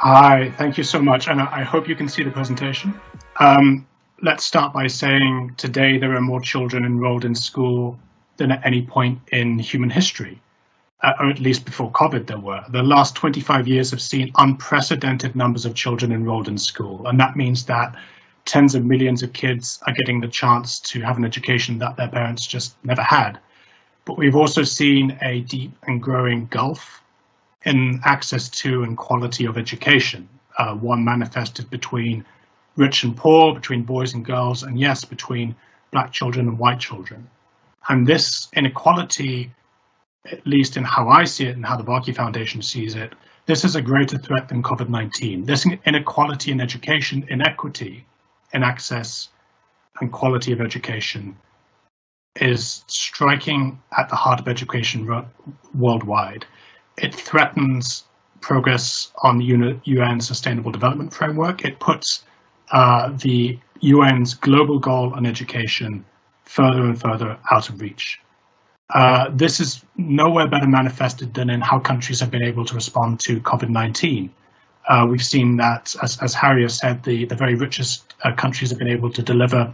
Hi, thank you so much, and I hope you can see the presentation. Let's start by saying today there are more children enrolled in school than at any point in human history, or at least before COVID there were. The last 25 years have seen unprecedented numbers of children enrolled in school, and that means that tens of millions of kids are getting the chance to have an education that their parents just never had. But we've also seen a deep and growing gulf in access to and quality of education, one manifested between rich and poor, between boys and girls, and yes, between black children and white children. And this inequality, at least in how I see it and how the Varkey Foundation sees it, this is a greater threat than COVID-19. This inequality in education, inequity in access and quality of education is striking at the heart of education worldwide. It threatens progress on the UN Sustainable Development Framework. It puts the UN's global goal on education further and further out of reach. This is nowhere better manifested than in how countries have been able to respond to COVID-19. We've seen that, as Harry has said, the very richest countries have been able to deliver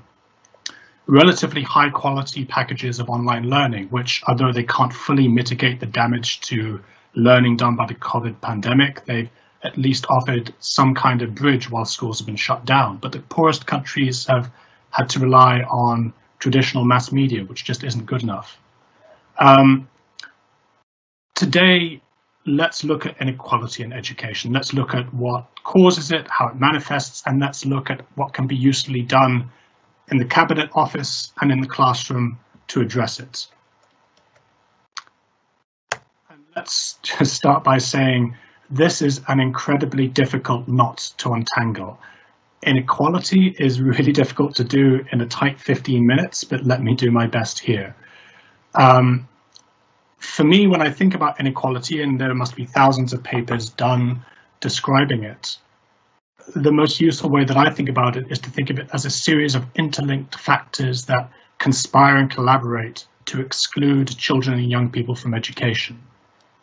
relatively high quality packages of online learning, which, although they can't fully mitigate the damage to learning done by the COVID pandemic, they've at least offered some kind of bridge while schools have been shut down. But the poorest countries have had to rely on traditional mass media, which just isn't good enough. Today, let's look at inequality in education. Let's look at what causes it, how it manifests, and let's look at what can be usefully done in the Cabinet Office and in the classroom to address it. And let's just start by saying this is an incredibly difficult knot to untangle. Inequality is really difficult to do in a tight 15 minutes, but let me do my best here. For me, when I think about inequality, and there must be thousands of papers done describing it, the most useful way that I think about it is to think of it as a series of interlinked factors that conspire and collaborate to exclude children and young people from education.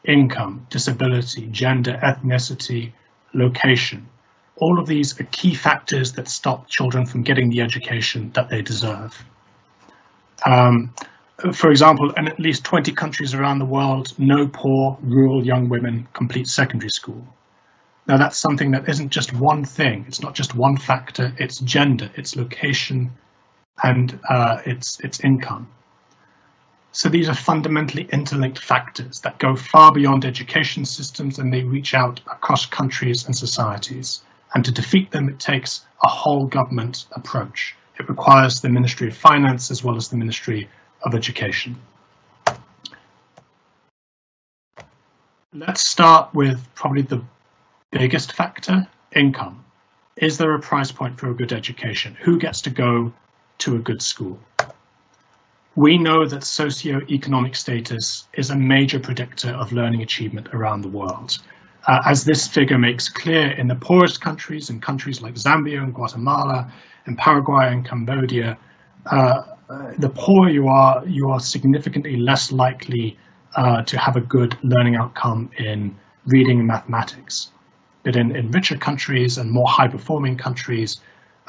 Income, disability, gender, ethnicity, location. All of these are key factors that stop children from getting the education that they deserve. For example, in at least 20 countries around the world, no poor rural young women complete secondary school. Now that's something that isn't just one thing, it's not just one factor, it's gender, it's location, and it's income. So these are fundamentally interlinked factors that go far beyond education systems, and they reach out across countries and societies. And to defeat them, it takes a whole government approach. It requires the Ministry of Finance as well as the Ministry of Education. Let's start with probably the biggest factor, income. Is there a price point for a good education? Who gets to go to a good school? We know that socioeconomic status is a major predictor of learning achievement around the world. As this figure makes clear, in the poorest countries, in countries like Zambia and Guatemala, and Paraguay and Cambodia, the poorer you are significantly less likely to have a good learning outcome in reading and mathematics. But in richer countries and more high-performing countries,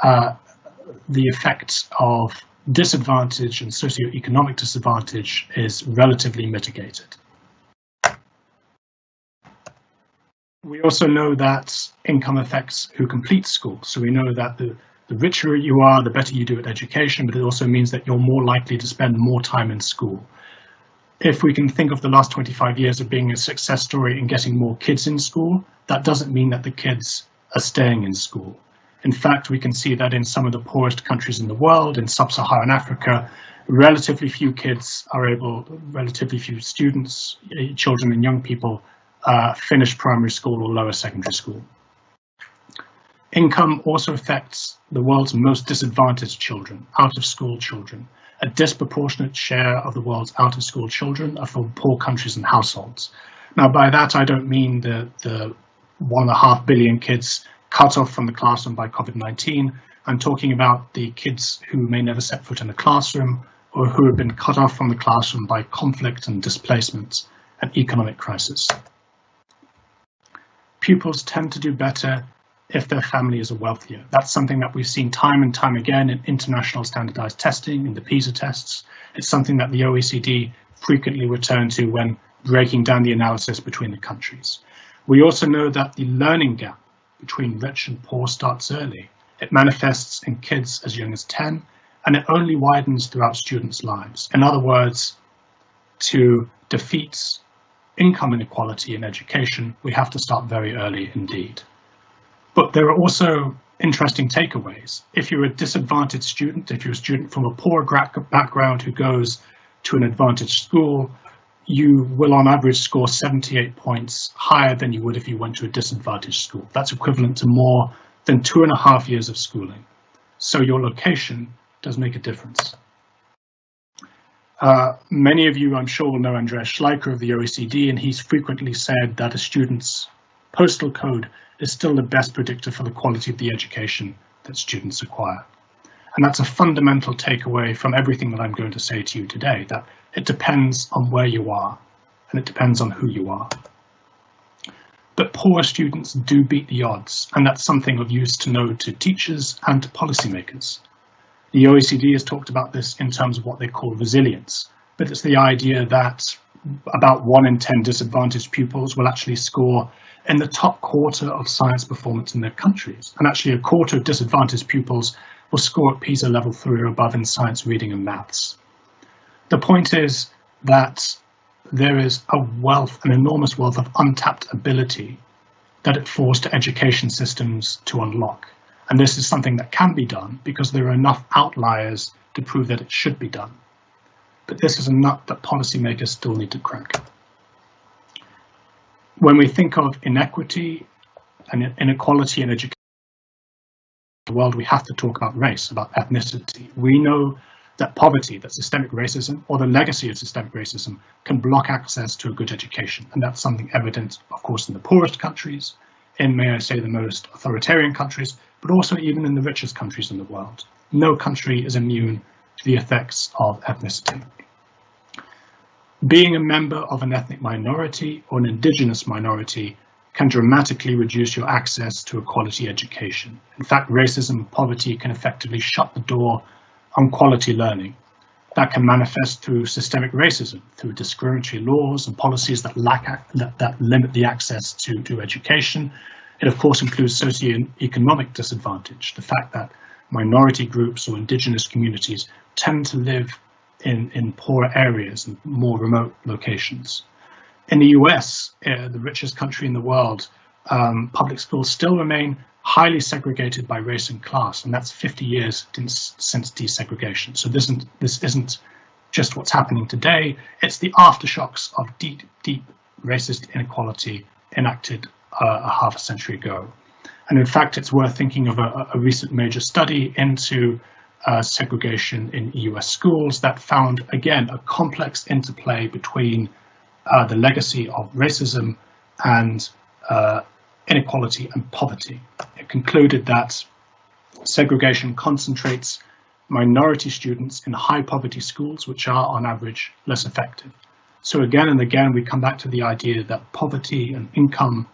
the effect of disadvantage and socioeconomic disadvantage is relatively mitigated. We also know that income affects who completes school. So we know that the richer you are, the better you do at education, but it also means that you're more likely to spend more time in school. If we can think of the last 25 years of being a success story in getting more kids in school, that doesn't mean that the kids are staying in school. In fact, we can see that in some of the poorest countries in the world, in sub-Saharan Africa, relatively few students, children and young people finish primary school or lower secondary school. Income also affects the world's most disadvantaged children, out-of-school children. A disproportionate share of the world's out-of-school children are from poor countries and households. Now, by that, I don't mean the 1.5 billion kids cut off from the classroom by COVID-19. I'm talking about the kids who may never set foot in a classroom or who have been cut off from the classroom by conflict and displacement and economic crisis. pupils tend to do better if their families are wealthier. That's something that we've seen time and time again in international standardized testing, in the PISA tests. It's something that the OECD frequently return to when breaking down the analysis between the countries. We also know that the learning gap between rich and poor starts early. It manifests in kids as young as 10, and it only widens throughout students' lives. In other words, to defeat income inequality in education, we have to start very early indeed. But there are also interesting takeaways. If you're a disadvantaged student, if you're a student from a poor background who goes to an advantaged school, you will on average score 78 points higher than you would if you went to a disadvantaged school. That's equivalent to more than 2.5 years of schooling. So your location does make a difference. Many of you, I'm sure, will know Andreas Schleicher of the OECD, and he's frequently said that a student's postal code is still the best predictor for the quality of the education that students acquire. And that's a fundamental takeaway from everything that I'm going to say to you today, that it depends on where you are, and it depends on who you are. But poor students do beat the odds, and that's something of use to know to teachers and to policymakers. The OECD has talked about this in terms of what they call resilience, but it's the idea that about 1 in 10 disadvantaged pupils will actually score in the top quarter of science performance in their countries. And actually a quarter of disadvantaged pupils will score at PISA level 3 or above in science, reading and maths. The point is that there is an enormous wealth of untapped ability that it falls to education systems to unlock. And this is something that can be done because there are enough outliers to prove that it should be done. But this is a nut that policymakers still need to crack. When we think of inequity and inequality in education in the world, we have to talk about race, about ethnicity. We know that poverty, that systemic racism, or the legacy of systemic racism, can block access to a good education. And that's something evident, of course, in the poorest countries, in, may I say, the most authoritarian countries, but also even in the richest countries in the world. No country is immune to the effects of ethnicity. Being a member of an ethnic minority or an indigenous minority can dramatically reduce your access to a quality education. In fact, racism and poverty can effectively shut the door on quality learning. That can manifest through systemic racism, through discriminatory laws and policies that limit the access to education. It, of course, includes socioeconomic disadvantage, the fact that minority groups or indigenous communities tend to live in poorer areas and more remote locations. In the US, the richest country in the world, public schools still remain highly segregated by race and class, and that's 50 years since desegregation. So this isn't just what's happening today, it's the aftershocks of deep racist inequality enacted a half a century ago. And in fact, it's worth thinking of a recent major study into segregation in US schools that found, again, a complex interplay between the legacy of racism and inequality and poverty. It concluded that segregation concentrates minority students in high poverty schools, which are on average less effective. So again and again, we come back to the idea that poverty and income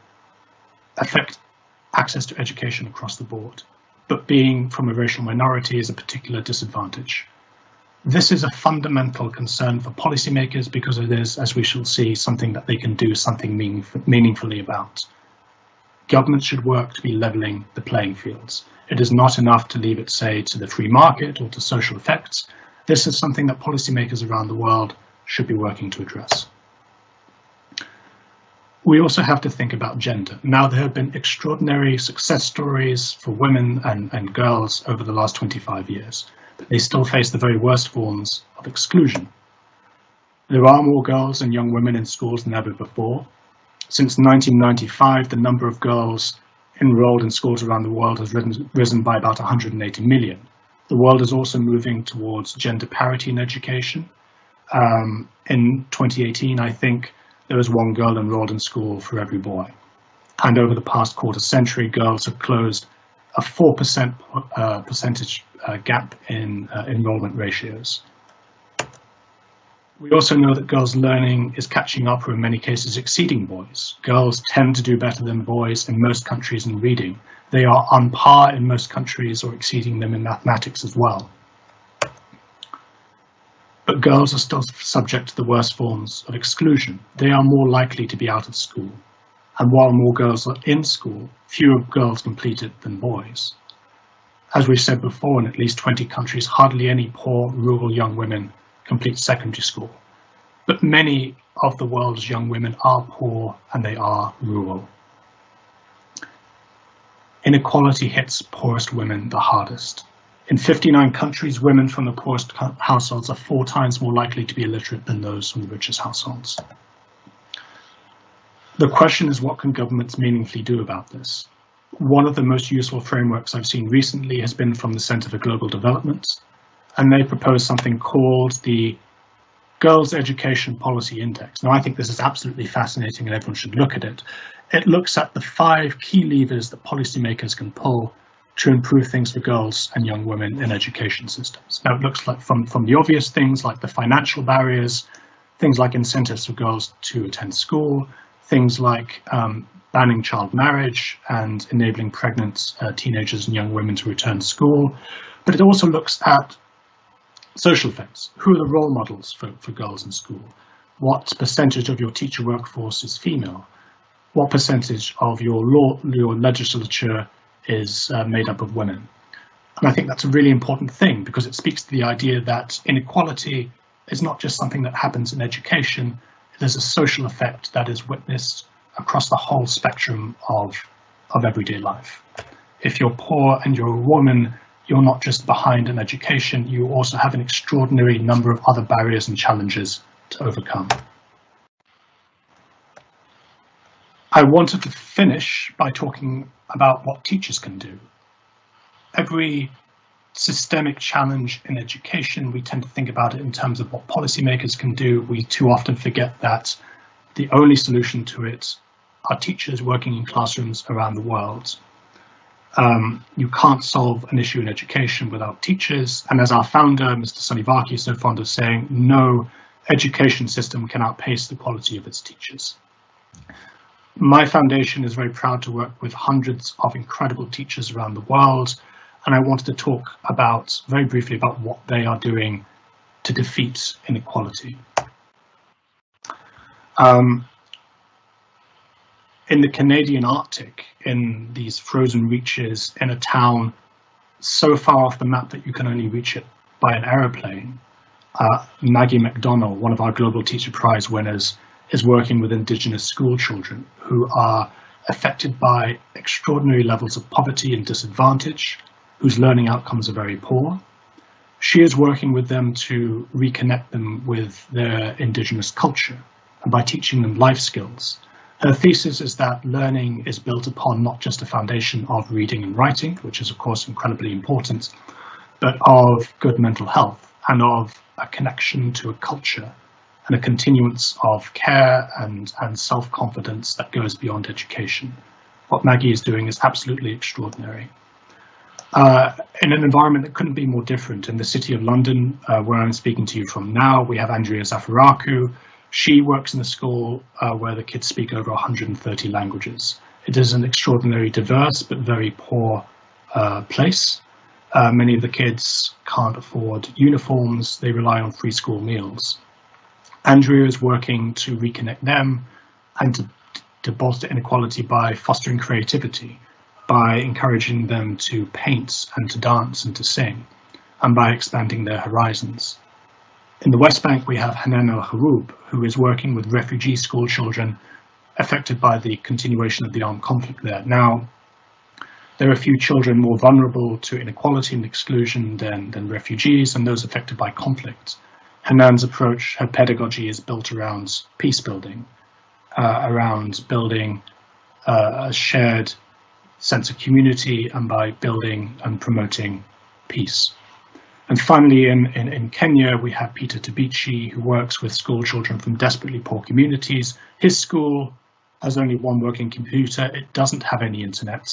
affect access to education across the board, but being from a racial minority is a particular disadvantage. This is a fundamental concern for policymakers because it is, as we shall see, something that they can do something meaningfully about. Governments should work to be levelling the playing fields. It is not enough to leave it, say, to the free market or to social effects. This is something that policymakers around the world should be working to address. We also have to think about gender. Now, there have been extraordinary success stories for women and girls over the last 25 years, but they still face the very worst forms of exclusion. There are more girls and young women in schools than ever before. Since 1995, the number of girls enrolled in schools around the world has risen by about 180 million. The world is also moving towards gender parity in education. In 2018, I think, there was 1 girl enrolled in school for every boy. And over the past quarter century, girls have closed a 4% percentage gap in enrollment ratios. We also know that girls' learning is catching up or in many cases exceeding boys. Girls tend to do better than boys in most countries in reading. They are on par in most countries or exceeding them in mathematics as well. But girls are still subject to the worst forms of exclusion. They are more likely to be out of school. And while more girls are in school, fewer girls complete it than boys. As we've said before, in at least 20 countries, hardly any poor rural young women complete secondary school. But many of the world's young women are poor and they are rural. Inequality hits poorest women the hardest. In 59 countries, women from the poorest households are 4 times more likely to be illiterate than those from the richest households. The question is, what can governments meaningfully do about this? One of the most useful frameworks I've seen recently has been from the Centre for Global Development, and they propose something called the Girls' Education Policy Index. Now, I think this is absolutely fascinating and everyone should look at it. It looks at the 5 key levers that policymakers can pull to improve things for girls and young women in education systems. Now, it looks like from the obvious things like the financial barriers, things like incentives for girls to attend school, things like banning child marriage and enabling pregnant teenagers and young women to return to school. But it also looks at social effects. Who are the role models for girls in school? What percentage of your teacher workforce is female? What percentage of your legislature is made up of women? And I think that's a really important thing because it speaks to the idea that inequality is not just something that happens in education. There's a social effect that is witnessed across the whole spectrum of everyday life. If you're poor and you're a woman, you're not just behind in education, you also have an extraordinary number of other barriers and challenges to overcome. I wanted to finish by talking about what teachers can do. Every systemic challenge in education, we tend to think about it in terms of what policymakers can do. We too often forget that the only solution to it are teachers working in classrooms around the world. You can't solve an issue in education without teachers. And as our founder, Mr. Sunny Varkey, is so fond of saying, no education system can outpace the quality of its teachers. My foundation is very proud to work with hundreds of incredible teachers around the world. And I wanted to talk very briefly about what they are doing to defeat inequality. In the Canadian Arctic, in these frozen reaches in a town so far off the map that you can only reach it by an aeroplane, Maggie McDonnell, one of our Global Teacher Prize winners, is working with Indigenous school children who are affected by extraordinary levels of poverty and disadvantage, whose learning outcomes are very poor. She is working with them to reconnect them with their Indigenous culture and by teaching them life skills. Her thesis is that learning is built upon not just a foundation of reading and writing, which is of course incredibly important, but of good mental health and of a connection to a culture and a continuance of care and self-confidence that goes beyond education. What Maggie is doing is absolutely extraordinary. In an environment that couldn't be more different, in the city of London, where I'm speaking to you from now, we have Andrea Zafiraku. She works in a school where the kids speak over 130 languages. It is an extraordinarily diverse but very poor place. Many of the kids can't afford uniforms. They rely on free school meals. Andrea is working to reconnect them and to bolster inequality by fostering creativity, by encouraging them to paint and to dance and to sing, and by expanding their horizons. In the West Bank, we have Hanan El-Haroub, who is working with refugee school children affected by the continuation of the armed conflict there. Now, there are a few children more vulnerable to inequality and exclusion than refugees and those affected by conflict. Hanan's approach, her pedagogy, is built around peace building, around building a shared sense of community and by building and promoting peace. And finally, in Kenya, we have Peter Tabichi, who works with school children from desperately poor communities. His school has only one working computer. It doesn't have any internet.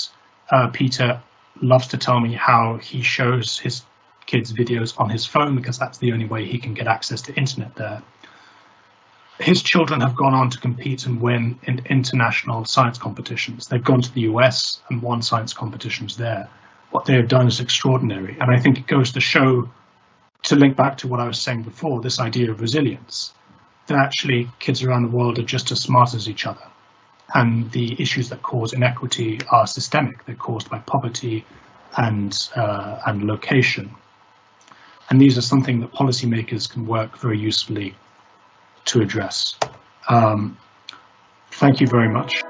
Peter loves to tell me how he shows his kids videos on his phone because that's the only way he can get access to internet there. his children have gone on to compete and win in international science competitions. They've gone to the US and won science competitions there. What they have done is extraordinary. And I think it goes to show, to link back to what I was saying before, this idea of resilience, that actually kids around the world are just as smart as each other. And the issues that cause inequity are systemic. They're caused by poverty and location. And these are something that policymakers can work very usefully to address. Thank you very much.